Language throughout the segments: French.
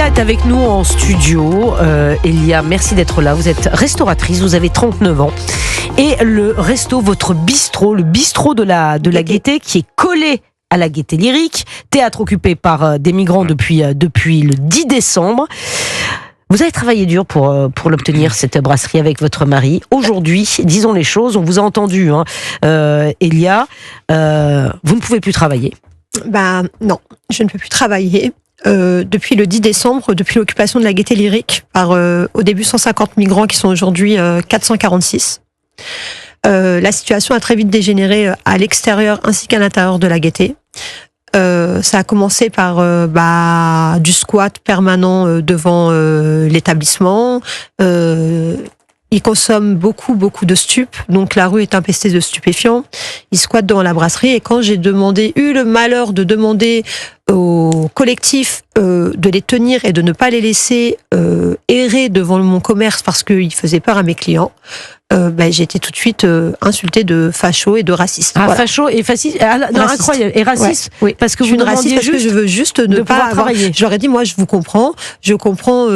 Elia est avec nous en studio. Elia, merci d'être là. Vous êtes restauratrice, vous avez 39 ans. Et le resto, votre bistrot, le bistrot de la Gaîté, qui est collé à la Gaîté Lyrique, théâtre occupé par des migrants depuis le 10 décembre. Vous avez travaillé dur pour l'obtenir, cette brasserie, avec votre mari. Aujourd'hui, disons les choses, on vous a entendu, Elia, vous ne pouvez plus travailler. Non, je ne peux plus travailler. Depuis le 10 décembre, depuis l'occupation de la Gaîté Lyrique, par au début 150 migrants qui sont aujourd'hui 446. La situation a très vite dégénéré à l'extérieur ainsi qu'à l'intérieur de la Gaîté. Ça a commencé par du squat permanent devant l'établissement. Ils consomment beaucoup de stupes, donc la rue est infestée de stupéfiants. Ils squattent devant la brasserie, et quand j'ai eu le malheur de demander au collectif de les tenir et de ne pas les laisser errer devant mon commerce parce qu'ils faisaient peur à mes clients, j'ai été tout de suite insultée de facho et de raciste. Ah, voilà. Facho et fasciste, incroyable. Et raciste, ouais. Oui. Parce que je suis vous une raciste parce que je veux juste ne pas travailler. Je leur ai dit, moi, je vous comprends. Je comprends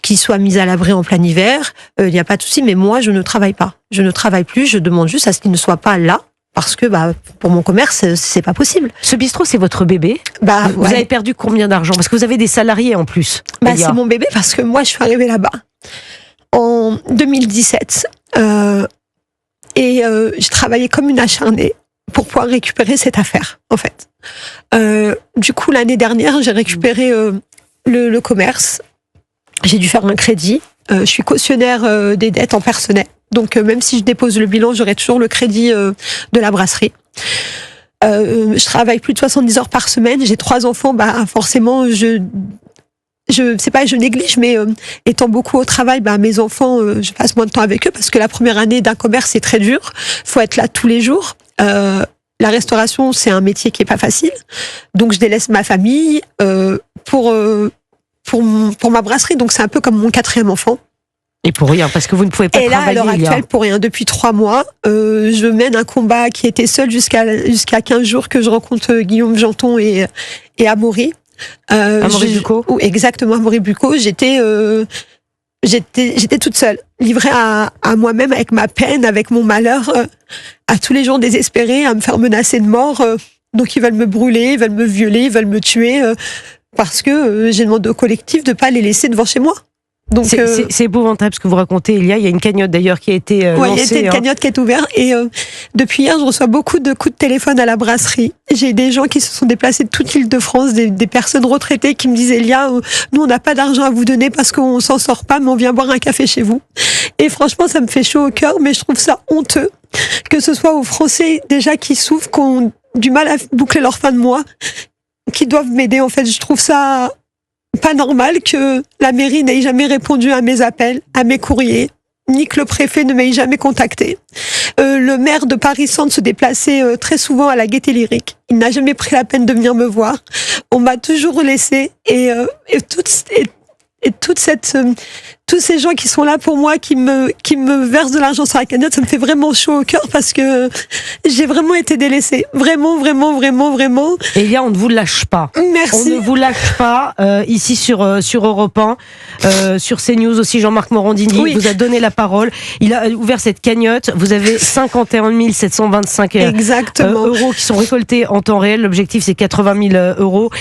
qu'ils soient mis à l'abri en plein hiver. Il n'y a pas de souci, mais moi, je ne travaille pas. Je ne travaille plus. Je demande juste à ce qu'ils ne soient pas là. Parce que pour mon commerce, c'est pas possible. Ce bistrot, c'est votre bébé. Vous avez perdu combien d'argent? Parce que vous avez des salariés en plus. C'est mon bébé parce que moi, je suis arrivée là-bas en 2017. J'ai travaillé comme une acharnée pour pouvoir récupérer cette affaire, en fait. Du coup, l'année dernière, j'ai récupéré le commerce. J'ai dû faire un crédit. Je suis cautionnaire des dettes en personnel. Donc, même si je dépose le bilan, j'aurai toujours le crédit de la brasserie. Je travaille plus de 70 heures par semaine. J'ai 3 enfants. Forcément, je néglige, mais étant beaucoup au travail, mes enfants, je passe moins de temps avec eux parce que la première année d'un commerce, c'est très dur. Faut être là tous les jours. La restauration, c'est un métier qui est pas facile. Donc, je délaisse ma famille pour ma brasserie. Donc, c'est un peu comme mon 4e enfant. Et pour rien, parce que vous ne pouvez pas travailler. Et là, à l'heure actuelle, pour rien, depuis 3 mois, je mène un combat qui était seul jusqu'à 15 jours que je rencontre Guillaume Janton et Amaury. Amaury Bucco. Exactement, Amaury Bucco. J'étais toute seule, livrée à moi-même, avec ma peine, avec mon malheur, à tous les jours désespérés, à me faire menacer de mort. Donc ils veulent me brûler, ils veulent me violer, ils veulent me tuer, parce que j'ai demandé au collectif de pas les laisser devant chez moi. Donc c'est épouvantable ce que vous racontez, Elia. Il y a une cagnotte d'ailleurs qui a été lancée. Il y a été une cagnotte qui est ouverte, et depuis hier, je reçois beaucoup de coups de téléphone à la brasserie. J'ai des gens qui se sont déplacés de toute l'Île-de-France, des personnes retraitées qui me disent, Elia, nous on n'a pas d'argent à vous donner parce qu'on s'en sort pas, mais on vient boire un café chez vous. Et franchement, ça me fait chaud au cœur, mais je trouve ça honteux que ce soit aux Français déjà qui souffrent, qui ont du mal à boucler leur fin de mois, qui doivent m'aider. En fait, je trouve ça pas normal que la mairie n'ait jamais répondu à mes appels, à mes courriers, ni que le préfet ne m'ait jamais contacté. Le maire de Paris-Centre se déplaçait très souvent à la Gaîté Lyrique. Il n'a jamais pris la peine de venir me voir. On m'a toujours laissé, et tous ces gens qui sont là pour moi, qui me versent de l'argent sur la cagnotte, ça me fait vraiment chaud au cœur parce que j'ai vraiment été délaissée. Vraiment. Et là, on ne vous lâche pas. Merci. On ne vous lâche pas. Ici sur Europe 1, sur CNews aussi, Jean-Marc Morandini vous a donné la parole. Il a ouvert cette cagnotte. Vous avez 51 725 euros qui sont récoltés en temps réel. L'objectif, c'est 80 000 euros.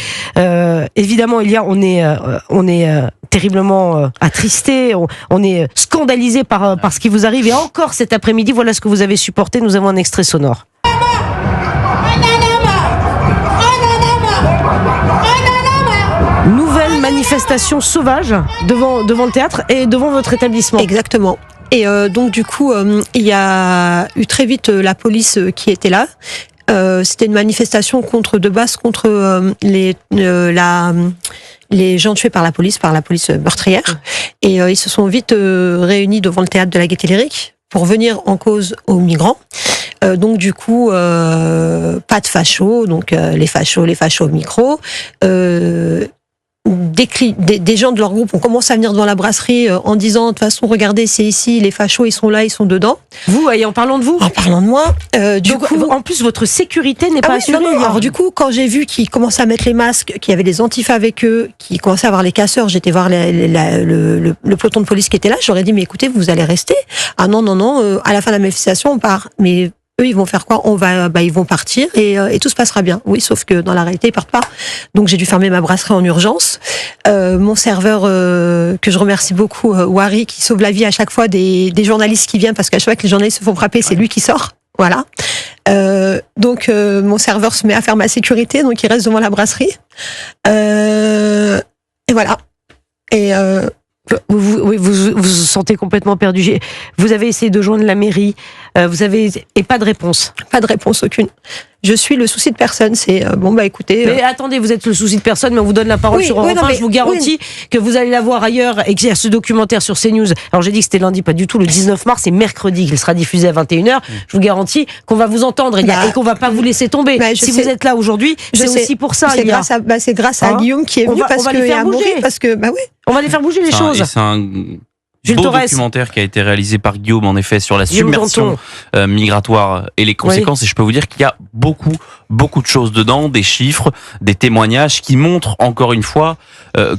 Évidemment, on est terriblement attristé. On est scandalisé par ce qui vous arrive. Et encore cet après-midi, voilà ce que vous avez supporté. Nous avons un extrait sonore. Nouvelle manifestation sauvage devant le théâtre et devant votre établissement. Exactement. Et donc du coup, il y a eu très vite la police qui était là. C'était une manifestation contre les gens tués par la police meurtrière. Et ils se sont vite réunis devant le théâtre de la Gaîté Lyrique pour venir en cause aux migrants. Donc du coup, pas de fachos, donc les fachos au micro. des gens de leur groupe ont commencé à venir dans la brasserie en disant de toute façon regardez c'est ici, les fachos ils sont là, ils sont dedans. Vous, et en parlant de vous. En parlant de moi, Donc, en plus votre sécurité n'est pas assurée. non. Alors du coup quand j'ai vu qu'ils commençaient à mettre les masques, qu'il y avait des antifas avec eux, qu'ils commençaient à avoir les casseurs, j'étais voir le peloton de police qui était là, j'aurais dit mais écoutez vous allez rester. Ah non, à la fin de la manifestation on part. Mais eux, ils vont faire quoi? Ils vont partir et tout se passera bien. Oui, sauf que dans la réalité, ils partent pas. Donc j'ai dû fermer ma brasserie en urgence. Mon serveur, que je remercie beaucoup, Wari, qui sauve la vie à chaque fois des journalistes qui viennent, parce qu'à chaque fois que les journalistes se font frapper, c'est lui qui sort. Voilà. Donc mon serveur se met à faire ma sécurité, donc il reste devant la brasserie. Et voilà. Et vous vous sentez complètement perdu. Vous avez essayé de joindre la mairie, et pas de réponse. Pas de réponse aucune. Je suis le souci de personne. C'est écoutez. Mais attendez, vous êtes le souci de personne, mais on vous donne la parole sur Europe 1. Je vous garantis que vous allez la voir ailleurs et qu'il y a ce documentaire sur CNews. Alors j'ai dit que c'était lundi, pas du tout. Le 19 mars, c'est mercredi qu'il sera diffusé à 21h. Je vous garantis qu'on va vous entendre et qu'on va pas vous laisser tomber. Si vous êtes là aujourd'hui, c'est aussi pour ça. C'est grâce à Guillaume qui est venu parce qu'il a mouru. On va les faire bouger les choses. C'est un beau documentaire qui a été réalisé par Guillaume, en effet, sur la submersion migratoire et les conséquences. Et je peux vous dire qu'il y a beaucoup de choses dedans, des chiffres, des témoignages qui montrent encore une fois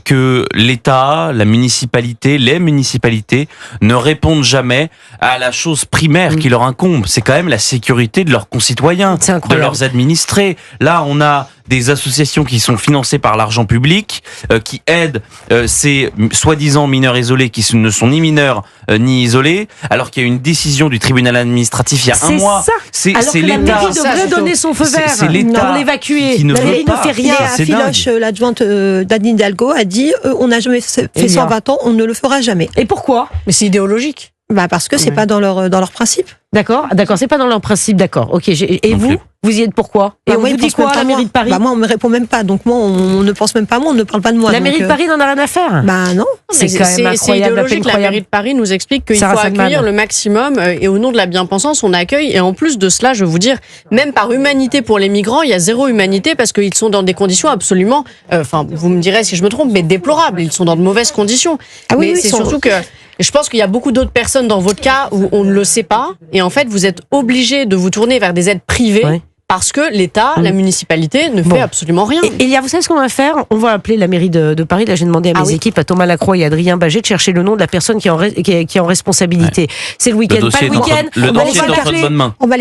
que l'État, la municipalité, les municipalités ne répondent jamais à la chose primaire qui leur incombe. C'est quand même la sécurité de leurs concitoyens, de leurs administrés. Là, on a des associations qui sont financées par l'argent public, qui aident ces soi-disant mineurs isolés qui ne sont ni mineurs ni isolés, alors qu'il y a une décision du tribunal administratif il y a un mois. C'est l'État. Alors que la mairie devrait donner son feu vert pour l'évacuer. La mairie ne fait rien. Philoche, l'adjointe d'Anne Hidalgo, a dit on n'a jamais fait 120 ans, on ne le fera jamais. Et pourquoi? Mais c'est idéologique. Parce que c'est pas dans leur principe. D'accord, c'est pas dans leur principe, d'accord. Ok, et vous y êtes pourquoi? Et on vous dit quoi à la mairie de Paris? Moi, on me répond même pas. Donc moi, on ne pense même pas à moi, on ne parle pas de moi. La mairie de Paris n'en a rien à faire. Non. C'est quand même incroyable. C'est idéologique. La mairie de Paris nous explique qu'il faut accueillir le maximum et au nom de la bien-pensance, on accueille. Et en plus de cela, je veux vous dire, même par humanité pour les migrants, il y a zéro humanité parce qu'ils sont dans des conditions absolument, vous me direz si je me trompe, mais déplorables. Ils sont dans de mauvaises conditions. Mais c'est surtout que je pense qu'il y a beaucoup d'autres personnes dans votre cas où on ne le sait pas. Et en fait, vous êtes obligés de vous tourner vers des aides privées. Oui. Parce que l'État, la municipalité ne fait absolument rien. Et vous savez ce qu'on va faire? On va appeler la mairie de Paris. Là, j'ai demandé à mes équipes, à Thomas Lacroix et à Adrien Baget, de chercher le nom de la personne qui est en responsabilité. Ouais. C'est le week-end. Pas le week-end. Le dossier est entre de bonnes mains. On va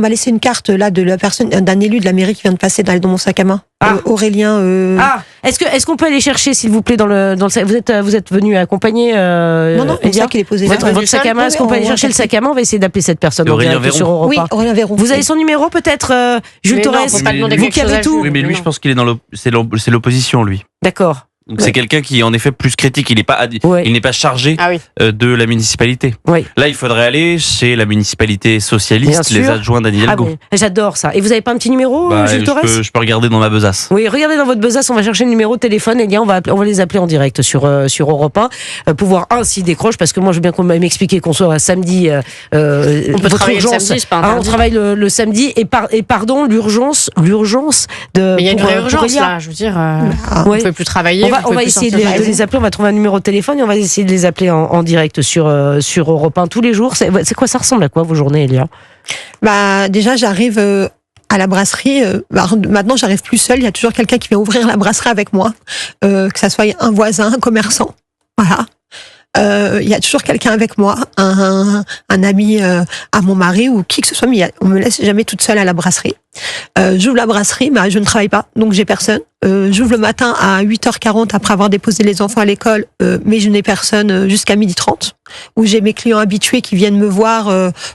laisser une carte là de la personne, d'un élu de la mairie qui vient de passer dans mon sac à main. Aurélien. Est-ce qu'on peut aller chercher, s'il vous plaît, dans le sac? Vous êtes venu accompagner. Non, c'est ça qu'il est posé. Votre sac à main. Est-ce qu'on peut aller chercher le sac à main? On va essayer d'appeler cette personne. Aurélien Véron. Sur Europe 1. Oui, Aurélien Véron. Vous avez son numéro peut-être, Jules Torres? Vous qui avez tout. Oui, mais lui, je pense qu'il est c'est l'opposition, lui. D'accord. Donc c'est quelqu'un qui est en effet plus critique. Il n'est pas chargé de la municipalité. Oui. Là, il faudrait aller chez la municipalité socialiste, les adjoints d'Anne Hidalgo. J'adore ça. Et vous avez pas un petit numéro, Jules Torres? Je peux regarder dans ma besace. Oui, regardez dans votre besace. On va chercher le numéro de téléphone. Et bien, on va les appeler en direct sur Europe 1 pour voir s'ils décrochent, parce que moi, je veux bien qu'on m'explique qu'on soit samedi. On peut travailler le samedi, c'est pas interdit. On travaille le samedi et pardon, l'urgence de. Mais il y a une vraie urgence là. Je veux dire, on ne peut plus travailler. On va essayer de les appeler, on va trouver un numéro de téléphone et on va essayer de les appeler en direct sur Europe 1 tous les jours. C'est quoi, ça ressemble à quoi vos journées, Elia? Déjà, j'arrive à la brasserie. Maintenant, j'arrive plus seule. Il y a toujours quelqu'un qui vient ouvrir la brasserie avec moi, que ça soit un voisin, un commerçant. Voilà. Il y a toujours quelqu'un avec moi, un ami à mon mari ou qui que ce soit, mais on me laisse jamais toute seule à la brasserie. J'ouvre la brasserie, je ne travaille pas, donc j'ai personne. J'ouvre le matin à 8h40 après avoir déposé les enfants à l'école, mais je n'ai personne jusqu'à 12h30, où j'ai mes clients habitués qui viennent me voir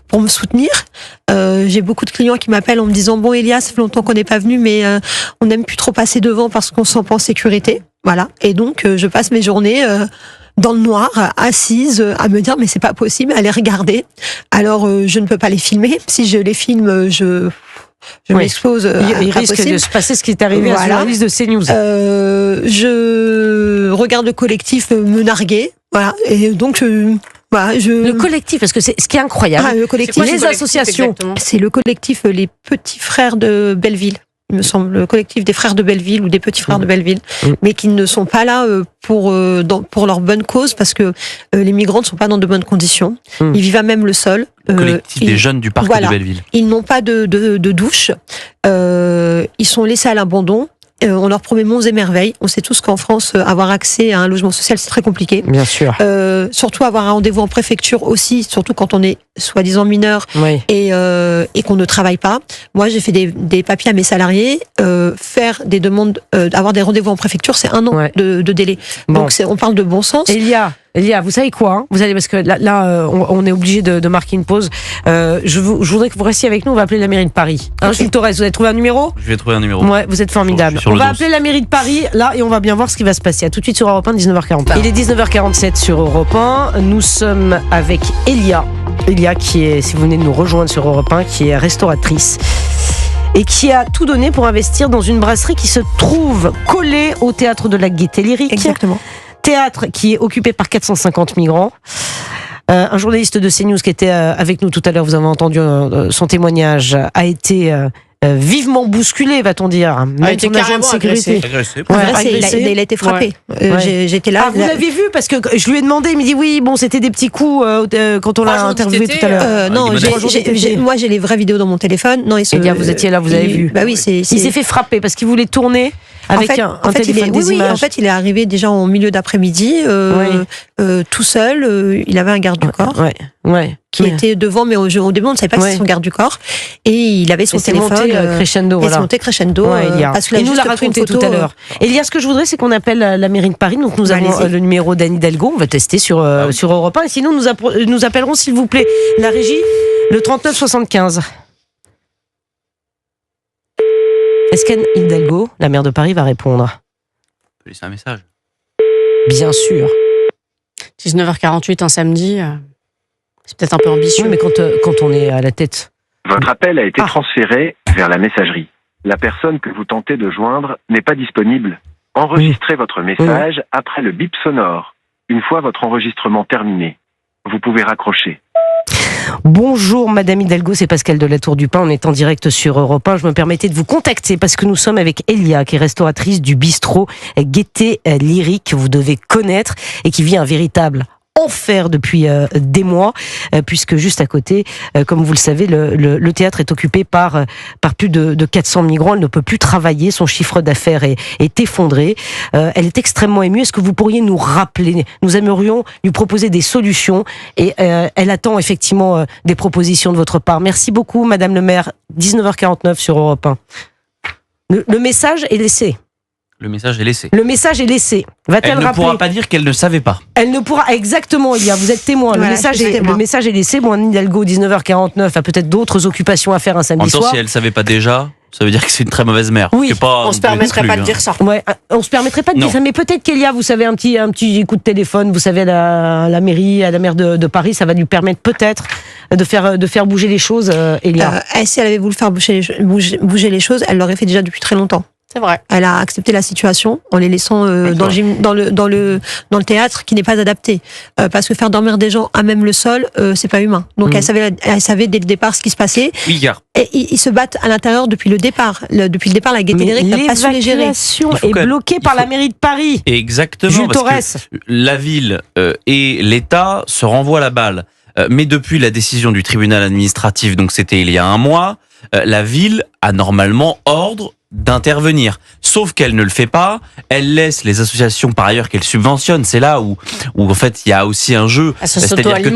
pour me soutenir. J'ai beaucoup de clients qui m'appellent en me disant bon Elia, ça fait longtemps qu'on n'est pas venu, mais on n'aime plus trop passer devant parce qu'on se sent pas en sécurité. Voilà, et donc je passe mes journées dans le noir, assise, à me dire mais c'est pas possible, à les regarder. Alors je ne peux pas les filmer. Si je les filme, je m'expose. Il risque de se passer ce qui est arrivé à ce journaliste de CNews. Je regarde le collectif me narguer. Voilà, et donc le collectif, parce que c'est ce qui est incroyable. Le collectif, les associations. C'est le collectif Les Petits Frères de Belleville. il me semble, le collectif des frères de Belleville ou des petits frères de Belleville, mais qui ne sont pas là pour leur bonne cause, parce que les migrants ne sont pas dans de bonnes conditions. Ils vivent à même le sol. Collectif des jeunes du parc de Belleville. Ils n'ont pas de douche. Ils sont laissés à l'abandon. On leur promet monts et merveilles. On sait tous qu'en France, avoir accès à un logement social, c'est très compliqué. Bien sûr. Surtout avoir un rendez-vous en préfecture aussi, surtout quand on est soi-disant mineur et qu'on ne travaille pas. Moi, j'ai fait des papiers à mes salariés. Faire des demandes, avoir des rendez-vous en préfecture, c'est 1 an de délai. Bon. Donc on parle de bon sens. Elia, vous savez quoi, hein, vous allez, parce que là on est obligé de marquer une pause. Je voudrais que vous restiez avec nous. On va appeler la mairie de Paris. Gilles Torres, vous avez trouvé un numéro ? Je vais trouver un numéro. Ouais, vous êtes formidable. On va appeler la mairie de Paris là et on va bien voir ce qui va se passer. À tout de suite sur Europe 1, 19h40. Il est 19h47 sur Europe 1. Nous sommes avec Elia qui est, si vous venez de nous rejoindre sur Europe 1, qui est restauratrice et qui a tout donné pour investir dans une brasserie qui se trouve collée au théâtre de la Gaîté Lyrique. Exactement. Théâtre qui est occupé par 450 migrants. Un journaliste de CNews qui était avec nous tout à l'heure, vous avez entendu son témoignage, a été vivement bousculé, va-t-on dire. A été carrément agressé. Il a été frappé. J'étais là. Vous l'avez vu, parce que je lui ai demandé, il me dit oui, bon, c'était des petits coups quand on l'a interviewé tout à l'heure. Non, moi j'ai les vraies vidéos dans mon téléphone. Non, vous étiez là, vous avez vu. Bah oui, il s'est fait frapper parce qu'il voulait tourner avec un téléphone des images. En fait, il est arrivé déjà en milieu d'après-midi, tout seul. Il avait un garde du corps. Qui était devant, mais au début on ne savait pas que c'était son garde du corps, et il avait son téléphone. Monté crescendo, c'est monté crescendo. Parce que il nous l'a raconté tout à l'heure. Elia, ce que je voudrais, c'est qu'on appelle la mairie de Paris. Donc nous avons le numéro d'Anne Hidalgo. On va tester sur Europe 1. Et sinon, nous appellerons, s'il vous plaît, la régie, le 3975. Est-ce qu'Anne Hidalgo, la maire de Paris, va répondre ? On peut laisser un message. Bien sûr. 19h48 un samedi. C'est peut-être un peu ambitieux. Oui, mais quand on est à la tête. Votre appel a été transféré vers la messagerie. La personne que vous tentez de joindre n'est pas disponible. Enregistrez votre message après le bip sonore. Une fois votre enregistrement terminé, vous pouvez raccrocher. Bonjour Madame Hidalgo, c'est Pascal de la Tour du Pin, on est en direct sur Europe 1. Je me permettais de vous contacter parce que nous sommes avec Elia, qui est restauratrice du bistrot Gaîté Lyrique, que vous devez connaître et qui vit un véritable enfer depuis des mois, puisque juste à côté, comme vous le savez, le théâtre est occupé par plus de 400 migrants. Elle ne peut plus travailler, son chiffre d'affaires est effondré. Elle est extrêmement émue. Est-ce que vous pourriez nous rappeler ? Nous aimerions lui proposer des solutions et elle attend effectivement des propositions de votre part. Merci beaucoup, Madame le maire. 19h49 sur Europe 1. Le message est laissé. Le message est laissé. Le message est laissé. Va-t-elle rappeler ? Elle ne pourra pas dire qu'elle ne savait pas. Elle ne pourra, exactement, Elia, vous êtes témoin. Le message est laissé. Bon, Anne Hidalgo, 19h49, a peut-être d'autres occupations à faire un samedi soir. Si elle ne savait pas déjà, ça veut dire que c'est une très mauvaise mère. Oui, on ne se permettrait pas de dire ça. Ouais, on se permettrait pas de dire ça, mais peut-être qu'Elia, vous savez, un petit coup de téléphone, vous savez, à la mairie, à la maire de Paris, ça va lui permettre peut-être de faire bouger les choses, Elia. Si elle avait voulu faire bouger les choses, elle l'aurait fait déjà depuis très longtemps. C'est vrai. Elle a accepté la situation en les laissant dans le théâtre qui n'est pas adapté. Parce que faire dormir des gens à même le sol, c'est pas humain. Donc elle savait dès le départ ce qui se passait. Oui, car et ils se battent à l'intérieur depuis le départ. Depuis le départ, la Gaîté Lyrique n'a pas su les gérer. L'évacuation est bloquée par la mairie de Paris. Exactement. Gilles Torres. Parce que la ville et l'État se renvoient la balle. Mais depuis la décision du tribunal administratif, donc c'était il y a un mois, la ville a normalement ordre d'intervenir. Sauf qu'elle ne le fait pas, elle laisse les associations par ailleurs qu'elle subventionne. C'est là où en fait il y a aussi un jeu. C'est-à-dire que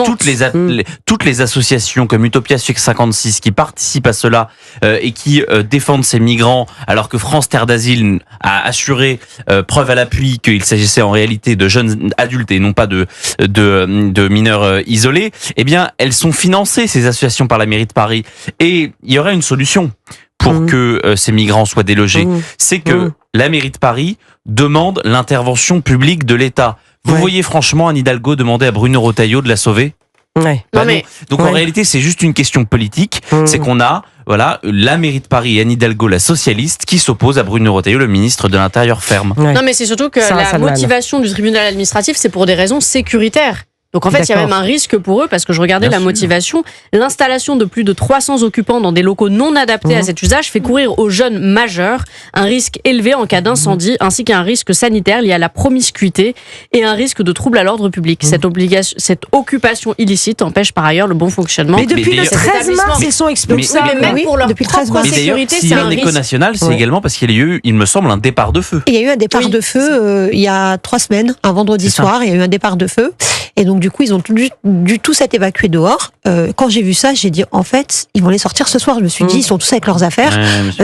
toutes les associations comme Utopia 56 qui participent à cela et qui défendent ces migrants, alors que France Terre d'Asile a assuré preuve à l'appui qu'il s'agissait en réalité de jeunes adultes et non pas de mineurs isolés, eh bien elles sont financées, ces associations, par la mairie de Paris. Et il y aurait une solution pour que ces migrants soient délogés. C'est que la mairie de Paris demande l'intervention publique de l'État. Vous voyez franchement Anne Hidalgo demander à Bruno Retailleau de la sauver ? Donc en réalité, c'est juste une question politique. C'est qu'on a la mairie de Paris et Anne Hidalgo, la socialiste, qui s'oppose à Bruno Retailleau, le ministre de l'Intérieur ferme. Non, mais c'est surtout que la motivation du tribunal administratif, c'est pour des raisons sécuritaires. Donc en fait, il y a même un risque pour eux, parce que je regardais la motivation. L'installation de plus de 300 occupants dans des locaux non adaptés à cet usage fait courir aux jeunes majeurs un risque élevé en cas d'incendie, ainsi qu'un risque sanitaire lié à la promiscuité et un risque de trouble à l'ordre public. Cette occupation illicite empêche par ailleurs le bon fonctionnement. Mais depuis le 13 mars, ils sont expulsés. Mais même pour leur propre sécurité, c'est un risque. S'il y a un écho national, c'est également parce qu'il y a eu, il me semble, un départ de feu. Il y a eu un départ de feu il y a 3 semaines, un vendredi soir, il y a eu un départ de feu. Et donc du coup, ils ont dû tous être évacués dehors. Quand j'ai vu ça, j'ai dit en fait, ils vont les sortir ce soir. Je me suis dit, ils sont tous avec leurs affaires.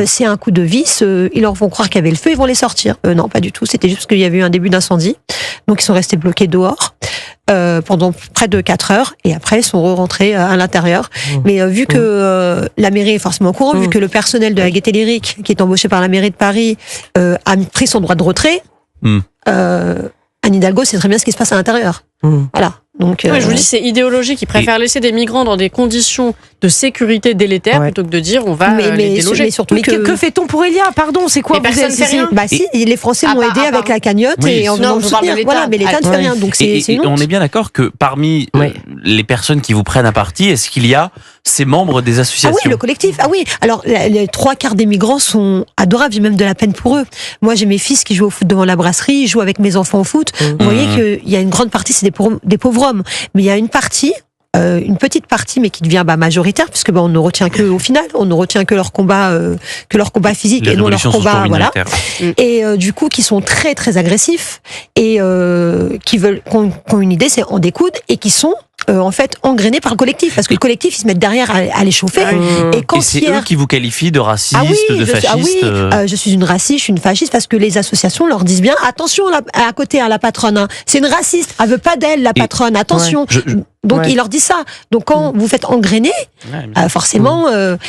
C'est un coup de vis. Ils leur font croire qu'il y avait le feu, ils vont les sortir. Non, pas du tout. C'était juste qu'il y avait eu un début d'incendie. Donc ils sont restés bloqués dehors pendant près de 4 heures. Et après, ils sont rentrés à l'intérieur. Mais vu que la mairie est forcément au courant, vu que le personnel de la Gaîté Lyrique, qui est embauché par la mairie de Paris, a pris son droit de retrait, Anne Hidalgo sait très bien ce qui se passe à l'intérieur. Voilà. Donc, je vous dis, c'est idéologique. Ils préfèrent laisser des migrants dans des conditions de sécurité délétères plutôt que de dire on va les déloger. Mais surtout que fait-on pour Elia? Pardon, c'est quoi? Personne ne fait rien. Bah si, les Français m'ont aidé avec la cagnotte et en venant me soutenir. Voilà, mais l'État ne fait rien. Donc c'est une honte. On est bien d'accord que parmi les personnes qui vous prennent à partie, est-ce qu'il y a ces membres des associations? Ah oui, le collectif. Ah oui. Alors les 3/4 des migrants sont adorables. J'ai même de la peine pour eux. Moi, j'ai mes fils qui jouent au foot devant la brasserie, ils jouent avec mes enfants au foot. Vous voyez qu'il y a une grande partie, c'est des pauvres hommes. Mais il y a une partie, une petite partie, mais qui devient majoritaire, puisque on ne retient que au final, on ne retient que leur combat physique et non leur combat, voilà. Et du coup, qui sont très très agressifs et qui ont une idée, c'est en découdre et qui sont en fait engrainés par le collectif, parce que le collectif ils se mettent derrière à les chauffer. Et c'est eux qui vous qualifient de racistes, de fascistes. Je suis une raciste, je suis une fasciste, parce que les associations leur disent bien attention à côté à la patronne, hein. C'est une raciste, elle veut pas d'elle la patronne, attention. Donc il leur dit ça. Donc quand vous faites engrainer, forcément,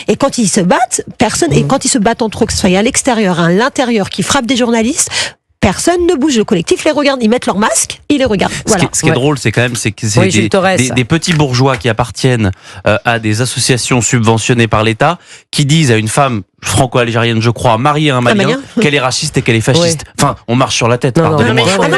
et quand ils se battent, et quand ils se battent entre eux, que ce soit à l'extérieur, à l'intérieur, qui frappent des journalistes, personne ne bouge, le collectif les regarde, ils mettent leur masque, ils les regardent. Voilà. Ce qui est drôle, c'est quand même c'est des petits bourgeois qui appartiennent à des associations subventionnées par l'État, qui disent à une femme franco-algérienne, je crois, mariée à un Malien, qu'elle est raciste et qu'elle est fasciste. Enfin, on marche sur la tête, pardonnez-moi. On fait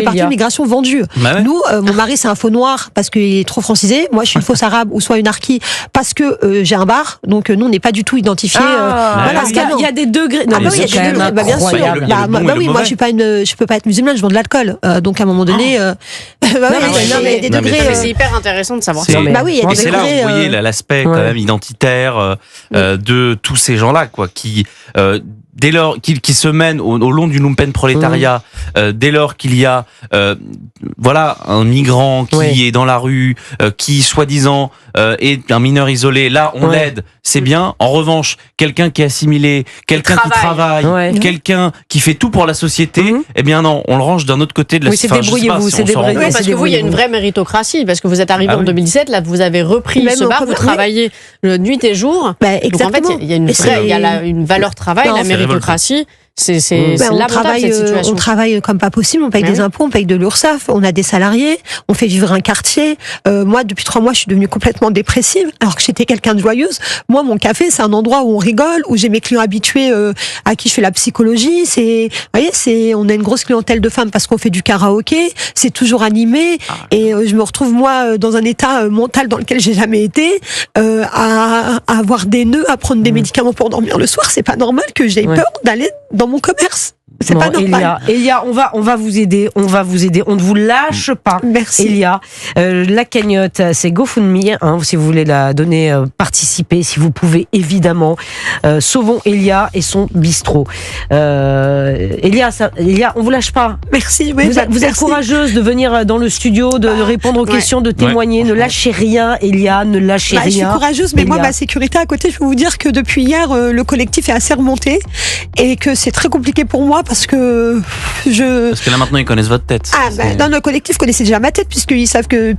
partie de l'immigration vendue. Nous, mon mari, c'est un faux noir parce qu'il est trop francisé. Moi, je suis une fausse arabe ou soit une harki parce que j'ai un bar. Donc, nous, on n'est pas du tout identifiés. Voilà, il y a des degrés. Non, il y a des degrés. Bien sûr. Oui, moi, je peux pas être musulmane, je vends de l'alcool. Donc, à un moment donné, des degrés. C'est hyper intéressant de savoir ça. Bah oui, il y a des degrés. Et c'est là où vous voyez l'aspect quand même identitaire de tous ces gens-là, quoi, qui dès lors qui se mènent au long du lumpenprolétariat, dès lors qu'il y a un migrant qui est dans la rue, qui soi-disant est un mineur isolé, là on l'aide, c'est bien. En revanche, quelqu'un qui est assimilé, quelqu'un qui travaille, quelqu'un qui fait tout pour la société, eh bien non, on le range d'un autre côté de la société. Débrouillez-vous, c'est débrouillez-vous. Oui, parce que vous, il y a une vraie méritocratie, parce que vous êtes arrivé en 2017, là vous avez repris ce bar, vous travaillez nuit et jour. Exactement. Donc en fait, il y a une valeur travail, la méritocratie. C'est lamentable cette situation. On travaille comme pas possible, on paye des impôts, on paye de l'URSSAF, on a des salariés, on fait vivre un quartier. Moi, depuis 3 mois, je suis devenue complètement dépressive, alors que j'étais quelqu'un de joyeuse. Moi, mon café, c'est un endroit où on rigole, où j'ai mes clients habitués à qui je fais la psychologie. On a une grosse clientèle de femmes parce qu'on fait du karaoké, c'est toujours animé, et je me retrouve, moi, dans un état mental dans lequel j'ai jamais été, à avoir des nœuds, à prendre des médicaments pour dormir le soir. C'est pas normal que j'aie peur d'aller dans mon commerce. C'est pas normal. Elia, on va vous aider. On ne vous lâche pas. Merci. Elia, la cagnotte, c'est GoFundMe, si vous voulez la donner, participer, si vous pouvez, évidemment. Sauvons Elia et son bistrot. Elia, on vous lâche pas. Merci. Vous êtes courageuse de venir dans le studio, de répondre aux questions, de témoigner. Ne lâchez rien, Elia, ne lâchez rien. Je suis courageuse, mais moi, ma sécurité à côté, je peux vous dire que depuis hier, le collectif est assez remonté et que c'est très compliqué pour moi parce que là maintenant ils connaissent votre tête. Dans le collectif connaissait déjà ma tête puisqu'ils savent que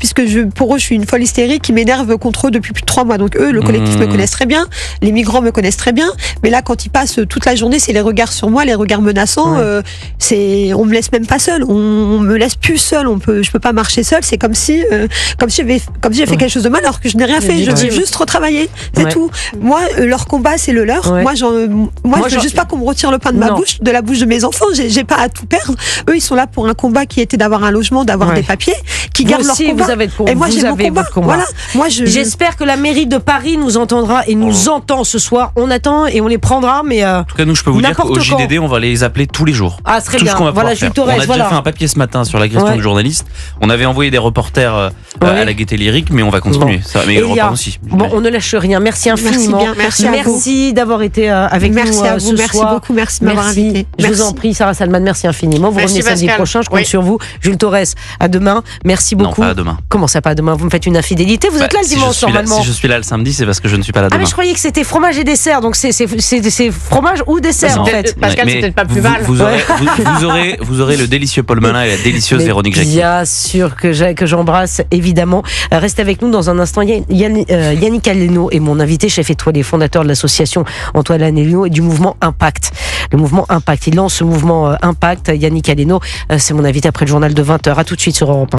pour eux je suis une folle hystérique qui m'énerve contre eux depuis plus de 3 mois. Donc eux, le collectif me connaissent très bien, les migrants me connaissent très bien, mais là quand ils passent toute la journée, c'est les regards sur moi, les regards menaçants. On me laisse même pas seule, on me laisse plus seule, je peux pas marcher seule. C'est comme si j'ai fait quelque chose de mal alors que je n'ai rien fait. Je veux juste retravailler, c'est tout. Moi, leur combat c'est le leur. Moi je veux juste pas qu'on me retire le pain de la bouche de mes enfants. J'ai pas à tout perdre. Eux, ils sont là pour un combat qui était d'avoir un logement, d'avoir des papiers, qui gardent leur combat. Vous avez et moi, j'ai mon combat. Voilà. Moi, j'espère que la mairie de Paris nous entendra et nous entend ce soir. On attend et on les prendra, mais en tout cas, nous, je peux vous dire qu'au JDD, on va les appeler tous les jours. Ah, très bien. Voilà, Jules Torres. On a déjà fait un papier ce matin sur l'agression de journalistes. On avait envoyé des reporters à la Gaîté Lyrique, mais on va continuer. Ça, mais Europe aussi. Bon, on ne lâche rien. Merci infiniment. Merci d'avoir été avec nous ce soir. Merci beaucoup. Merci de m'avoir invité. Je vous en prie, Sarah Salman. Merci infiniment. Vous revenez samedi prochain. Je compte sur vous. Jules Torres, à demain. Merci beaucoup. Non, pas à demain. Comment ça, pas à demain? Vous me faites une infidélité? Vous êtes là le dimanche normalement. Si je suis là le samedi, c'est parce que je ne suis pas là demain. Ah, mais je croyais que c'était fromage et dessert. Donc c'est fromage ou dessert en fait. Pascal, c'est peut-être pas plus mal. Vous aurez le délicieux Paul Melun et la délicieuse Véronique Jacquier. Bien sûr que j'embrasse, évidemment. Restez avec nous dans un instant. Yannick Aleno est mon invité, chef étoilé, fondateur de l'association Antoine Aleno et du mouvement Impact. Le mouvement Impact. Il lance ce mouvement Impact. Yannick Aleno, c'est mon invité après le journal de 20h. À tout de suite sur Europe 1.